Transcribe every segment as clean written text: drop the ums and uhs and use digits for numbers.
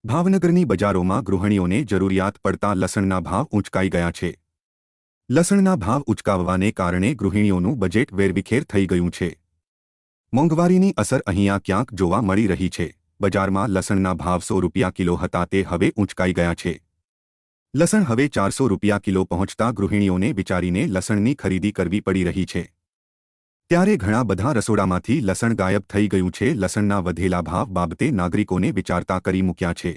ભાવનગરની બજારોમાં ગૃહિણીઓને જરૂરિયાત પડતા લસણના ભાવ ઊંચકાઈ ગયા છે। લસણના ભાવ ઊંચકાવવાને કારણે ગૃહિણીઓનું બજેટ વેરવિખેર થઈ ગયું છે। મોંઘવારીની અસર અહીંયા ક્યાંક જોવા મળી રહી છે। બજારમાં લસણના ભાવ 100 રૂપિયા કિલો હતા તે હવે ઊંચકાઈ ગયા છે। લસણ હવે 400 રૂપિયા કિલો પહોંચતા ગૃહિણીઓને વિચારીને લસણની ખરીદી કરવી પડી રહી છે। ત્યારે ઘણા બધા રસોડામાંથી લસણ ગાયબ થઈ ગયું છે। લસણના વધેલા ભાવ બાબતે નાગરિકોને વિચારતા કરી મૂક્યા છે।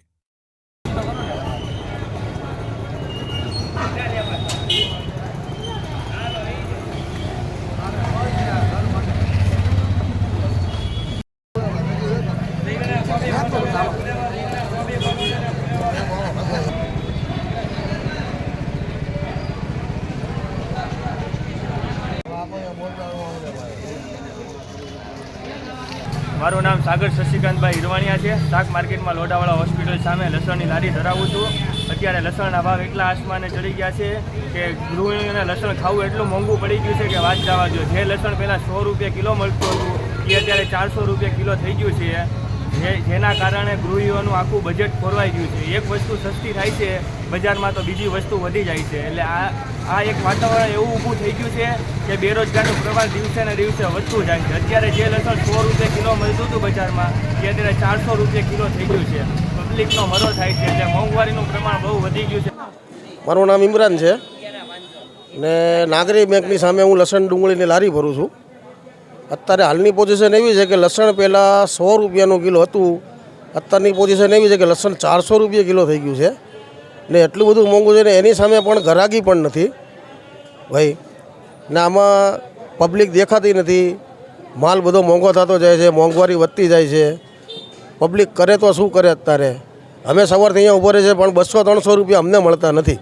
મારું નામ સાગર શશિકાંતભાઈ હિરવાણિયા છે। શાક માર્કેટમાં લોઢાવાળા હોસ્પિટલ સામે લસણની લારી ધરાવું છું। અત્યારે લસણના ભાવ એટલા આસમાને ચડી ગયા છે કે ગૃહિણીઓને લસણ ખાવું એટલું મોંઘું પડી ગયું છે કે વાત જવા દો। જે લસણ પહેલાં 100 રૂપિયા કિલો મળતું હતું એ અત્યારે 400 રૂપિયા કિલો થઈ ગયું છે, જેના કારણે ગૃહિણીઓનું આખું બજેટ ખોરવાઈ ગયું છે। એક વસ્તુ સસ્તી થાય છે બજારમાં તો બીજી વસ્તુ વધી જાય છે। એટલે આ એક વાતાવરણ એવું ઊભું થઈ ગયું છે કે બેરોજગારનું પ્રમાણ દિવસે ને દિવસે વધતું જાય છે। અત્યારે જે લસણ 100 રૂપિયા કિલો મળતું હતું બજારમાં એ અત્યારે 400 રૂપિયા કિલો થઈ ગયું છે। પબ્લિકનો મરો થાય છે એટલે મોંઘવારીનું પ્રમાણ બહુ વધી ગયું છે। મારું નામ ઇમરાન છે ને નાગરી બેંકની સામે હું લસણ ડુંગળીની લારી ભરું છું। અત્યારે હાલની પોઝિશન એવી છે કે લસણ પહેલાં 100 રૂપિયાનું કિલો હતું, અત્યારની પોઝિશન એવી છે કે લસણ 400 રૂપિયા કિલો થઈ ગયું છે ને એટલું બધું મોંઘું છે ને એની સામે પણ ઘરાકી પણ નથી ભાઈ ને આમાં પબ્લિક દેખાતી નથી। માલ બધો મોંઘો થતો જાય છે, મોંઘવારી વધતી જાય છે। પબ્લિક કરે તો શું કરે? અત્યારે અમે સવારથી અહીંયા ઊભો રહે છે પણ 200-300 રૂપિયા અમને મળતા નથી।